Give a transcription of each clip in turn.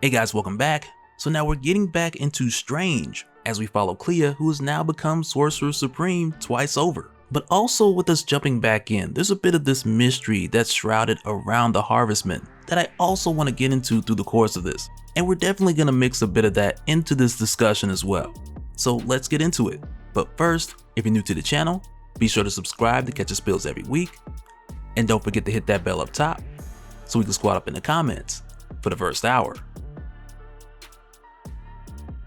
Hey guys, welcome back. So now we're getting back into Strange as we follow Clea, who has now become Sorcerer Supreme twice over. But also with us jumping back in, there's a bit of this mystery that's shrouded around the Harvestman that I also want to get into through the course of this. And we're definitely going to mix a bit of that into this discussion as well. So let's get into it. But first, if you're new to the channel, be sure to subscribe to catch us spills every week. And don't forget to hit that bell up top so we can squat up in the comments for the first hour.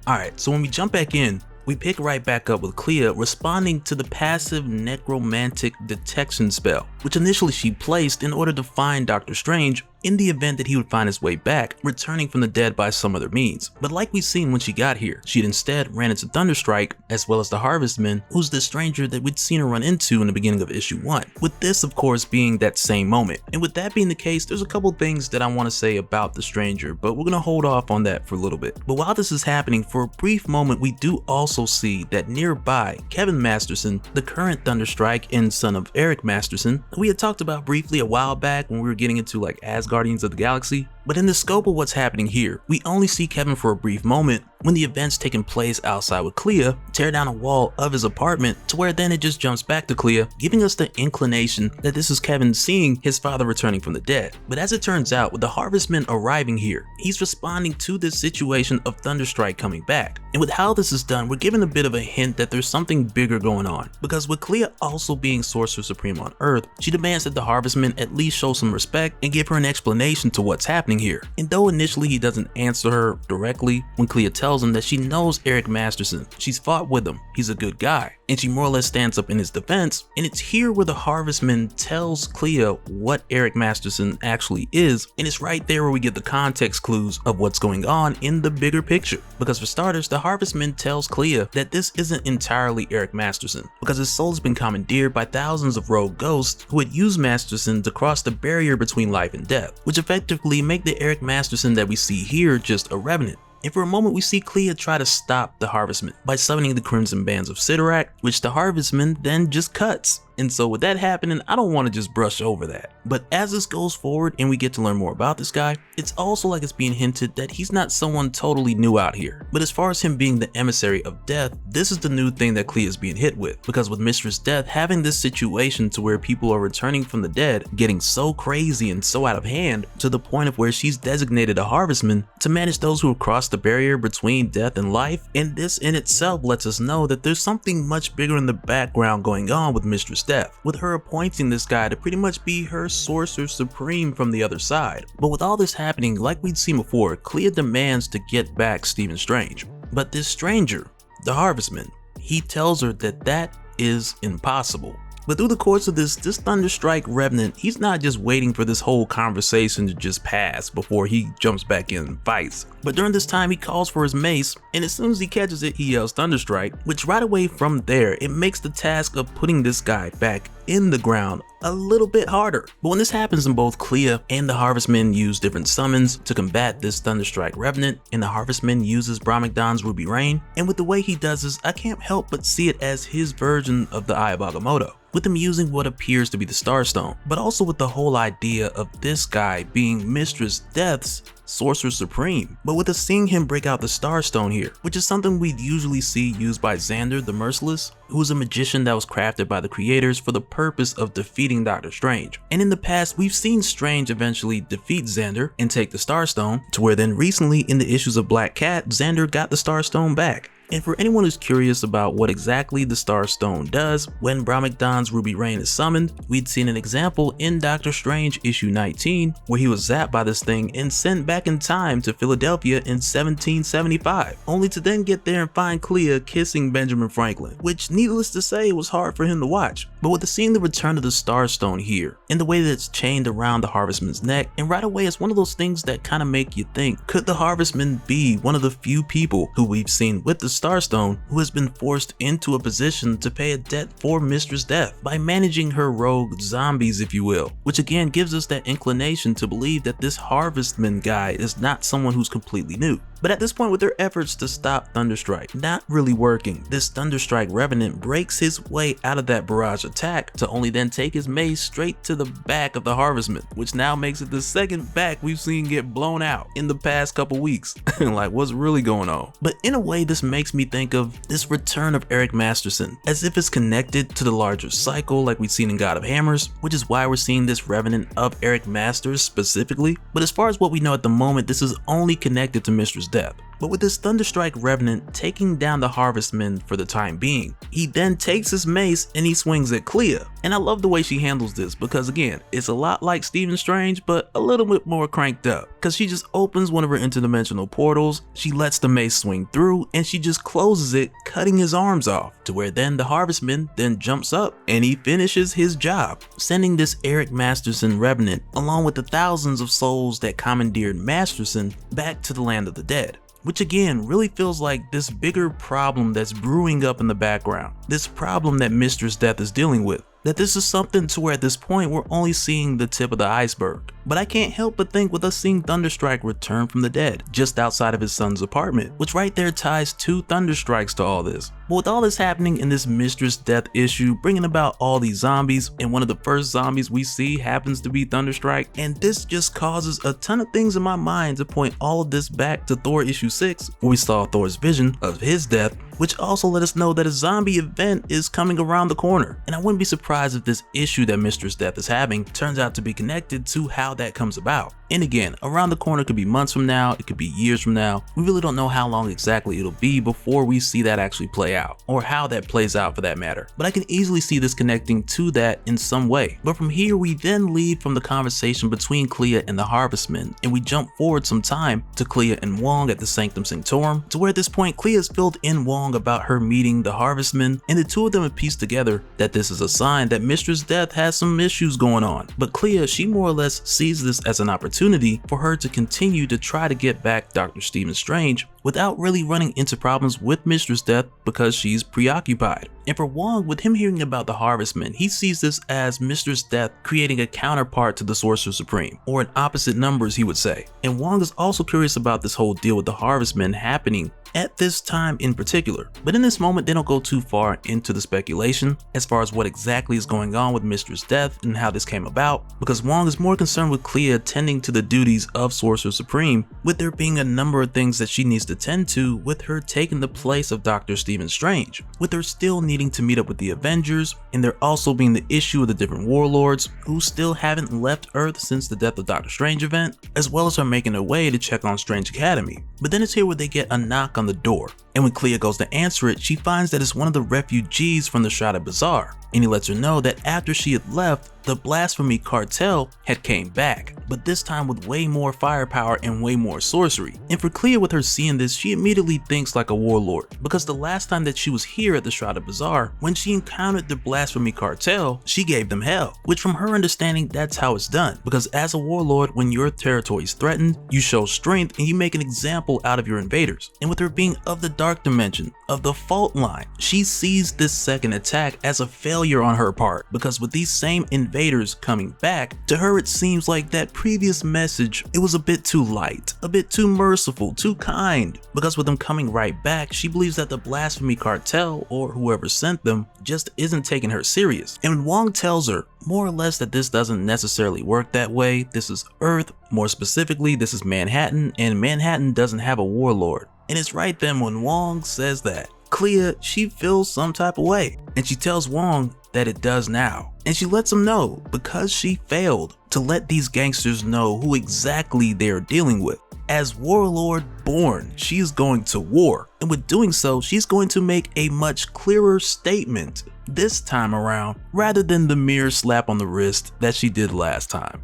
Alright, so when we jump back in, we pick right back up with Clea responding to the passive necromantic detection spell, which initially she placed in order to find Dr. Strange in the event that he would find his way back, returning from the dead by some other means. But like we've seen when she got here, she'd instead ran into Thunderstrike, as well as the Harvestman, who's the stranger that we'd seen her run into in the beginning of issue 1. With this, of course, being that same moment. And with that being the case, there's a couple things that I want to say about the stranger, but we're going to hold off on that for a little bit. But while this is happening, for a brief moment, we do also see that nearby, Kevin Masterson, the current Thunderstrike and son of Eric Masterson, we had talked about briefly a while back when we were getting into like Guardians of the Galaxy. But in the scope of what's happening here, we only see Kevin for a brief moment when the events taking place outside with Clea tear down a wall of his apartment, to where then it just jumps back to Clea, giving us the inclination that this is Kevin seeing his father returning from the dead. But as it turns out, with the Harvestman arriving here, he's responding to this situation of Thunderstrike coming back. And with how this is done, we're given a bit of a hint that there's something bigger going on, because with Clea also being Sorcerer Supreme on Earth, she demands that the Harvestman at least show some respect and give her an explanation to what's happening here. And though initially he doesn't answer her directly, when Clea tells him that she knows Eric Masterson, she's fought with him, he's a good guy, and she more or less stands up in his defense. And it's here where the Harvestman tells Clea what Eric Masterson actually is, and it's right there where we get the context clues of what's going on in the bigger picture. Because for starters, the Harvestman tells Clea that this isn't entirely Eric Masterson, because his soul has been commandeered by thousands of rogue ghosts who had used Masterson to cross the barrier between life and death, which effectively make the Eric Masterson that we see here just a revenant. And for a moment we see Clea try to stop the Harvestman by summoning the Crimson Bands of Sidorak, which the Harvestman then just cuts. And so with that happening, I don't want to just brush over that. But as this goes forward and we get to learn more about this guy, it's also like it's being hinted that he's not someone totally new out here. But as far as him being the emissary of death, this is the new thing that Clea is being hit with. Because with Mistress Death having this situation to where people are returning from the dead, getting so crazy and so out of hand, to the point of where she's designated a Harvestman to manage those who have crossed the barrier between death and life. And this in itself lets us know that there's something much bigger in the background going on with Mistress Death, with her appointing this guy to pretty much be her Sorcerer Supreme from the other side. But with all this happening, like we'd seen before, Clea demands to get back Stephen Strange. But this stranger, the Harvestman, he tells her that that is impossible. But through the course of this Thunderstrike revenant, he's not just waiting for this whole conversation to just pass before he jumps back in and fights. But during this time, he calls for his mace, and as soon as he catches it, he yells Thunderstrike, which right away from there, it makes the task of putting this guy back in the ground a little bit harder. But when this happens, and both Clea and the Harvestman use different summons to combat this Thunderstrike revenant, and the Harvestman uses Bromagdawn's Ruby Rain, and with the way he does this, I can't help but see it as his version of the Eye of Agamotto, with him using what appears to be the Starstone, but also with the whole idea of this guy being Mistress Death's Sorcerer Supreme, but with us seeing him break out the Starstone here, which is something we'd usually see used by Xander the Merciless, who is a magician that was crafted by the creators for the purpose of defeating Dr. Strange. And in the past, we've seen Strange eventually defeat Xander and take the Starstone, to where then recently in the issues of Black Cat, Xander got the Starstone back. And for anyone who's curious about what exactly the Starstone does, when Bromagdawn's Ruby Rain is summoned, we'd seen an example in Doctor Strange issue 19, where he was zapped by this thing and sent back in time to Philadelphia in 1775, only to then get there and find Clea kissing Benjamin Franklin, which needless to say was hard for him to watch. But with seeing the return of the Starstone here, and the way that it's chained around the Harvestman's neck, and right away it's one of those things that kind of make you think, could the Harvestman be one of the few people who we've seen with the Starstone who has been forced into a position to pay a debt for Mistress Death by managing her rogue zombies, if you will, which again gives us that inclination to believe that this Harvestman guy is not someone who's completely new. But at this point, with their efforts to stop Thunderstrike not really working, this Thunderstrike revenant breaks his way out of that barrage attack to only then take his mace straight to the back of the Harvestman, which now makes it the second back we've seen get blown out in the past couple weeks. Like, what's really going on? But in a way, this makes me think of this return of Eric Masterson, as if it's connected to the larger cycle like we've seen in God of Hammers, which is why we're seeing this revenant of Eric Masters specifically. But as far as what we know at the moment, this is only connected to Mistress' death. But with this Thunderstrike revenant taking down the Harvestman for the time being, he then takes his mace and he swings at Clea. And I love the way she handles this, because again, it's a lot like Stephen Strange, but a little bit more cranked up. Because she just opens one of her interdimensional portals, she lets the mace swing through, and she just closes it, cutting his arms off, to where then the Harvestman then jumps up and he finishes his job, sending this Eric Masterson revenant, along with the thousands of souls that commandeered Masterson, back to the land of the dead. Which again really feels like this bigger problem that's brewing up in the background, this problem that Mistress Death is dealing with. That this is something to where at this point we're only seeing the tip of the iceberg. But I can't help but think with us seeing Thunderstrike return from the dead just outside of his son's apartment, which right there ties two Thunderstrikes to all this. But with all this happening in this Mistress Death issue, bringing about all these zombies, and one of the first zombies we see happens to be Thunderstrike, and this just causes a ton of things in my mind to point all of this back to Thor issue 6, where we saw Thor's vision of his death, which also let us know that a zombie event is coming around the corner. And I wouldn't be surprised if this issue that Mistress Death is having turns out to be connected to how that comes about. And again, around the corner could be months from now, it could be years from now. We really don't know how long exactly it'll be before we see that actually play out, or how that plays out for that matter. But I can easily see this connecting to that in some way. But from here, we then leave from the conversation between Clea and the Harvestman, and we jump forward some time to Clea and Wong at the Sanctum Sanctorum, to where at this point Clea has filled in Wong about her meeting the Harvestman, and the two of them have pieced together that this is a sign that Mistress Death has some issues going on. But Clea, she more or less sees this as an opportunity for her to continue to try to get back Dr. Stephen Strange without really running into problems with Mistress Death because she's preoccupied. And for Wong, with him hearing about the Harvestman, he sees this as Mistress Death creating a counterpart to the Sorcerer Supreme, or an opposite number as he would say. And Wong is also curious about this whole deal with the Harvestman happening at this time in particular. But in this moment, they don't go too far into the speculation as far as what exactly is going on with Mistress Death and how this came about, because Wong is more concerned with Clea tending to the duties of Sorcerer Supreme, with there being a number of things that she needs to tend to, with her taking the place of Dr. Stephen Strange, with her still needing to meet up with the Avengers, and there also being the issue of the different warlords who still haven't left Earth since the Death of Dr. Strange event, as well as her making her way to check on Strange Academy. But then it's here where they get a knock on the door, and when Clea goes to answer it, she finds that it's one of the refugees from the Shroud Bazaar, and he lets her know that after she had left, the Blasphemy cartel had came back, but this time with way more firepower and way more sorcery. And for Clea, with her seeing this, she immediately thinks like a warlord, because the last time that she was here at the Shroud Bazaar, when she encountered the Blasphemy cartel, she gave them hell, which from her understanding, that's how it's done, because as a warlord, when your territory is threatened, you show strength and you make an example out of your invaders. And with her being of the dark dimension, of the fault line, she sees this second attack as a failure on her part, because with these same invaders coming back, to her it seems like that previous message, it was a bit too light, a bit too merciful, too kind, because with them coming right back, she believes that the Blasphemy cartel, or whoever sent them, just isn't taking her serious. And when Wong tells her more or less that this doesn't necessarily work that way, this is Earth, more specifically this is Manhattan, and Manhattan doesn't have a warlord. And it's right then when Wong says that, Clea, she feels some type of way, and she tells Wong that it does now. And she lets him know, because she failed to let these gangsters know who exactly they're dealing with. As warlord born, she is going to war, and with doing so, she's going to make a much clearer statement this time around, rather than the mere slap on the wrist that she did last time.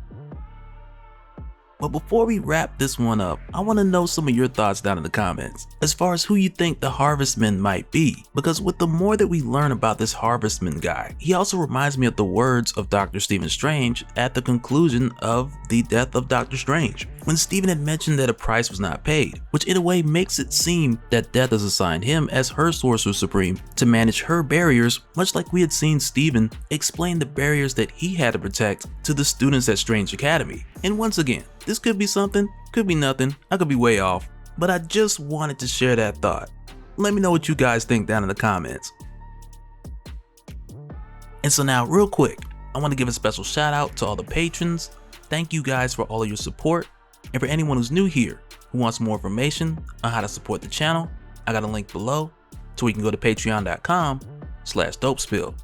But before we wrap this one up, I want to know some of your thoughts down in the comments as far as who you think the Harvestman might be, because with the more that we learn about this Harvestman guy, he also reminds me of the words of Dr. Stephen Strange at the conclusion of the Death of Dr. Strange, when Stephen had mentioned that a price was not paid, which in a way makes it seem that Death has assigned him as her Sorcerer Supreme to manage her barriers, much like we had seen Stephen explain the barriers that he had to protect to the students at Strange Academy. And once again, this could be something, could be nothing, I could be way off. but I just wanted to share that thought. Let me know what you guys think down in the comments. And so now, real quick, I want to give a special shout out to all the patrons. Thank you guys for all of your support. And for anyone who's new here who wants more information on how to support the channel, I got a link below so we can go to patreon.com/dopespill.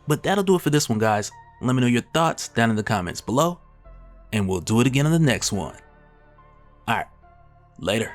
But that'll do it for this one, guys. Let me know your thoughts down in the comments below, and we'll do it again in the next one. Alright, later.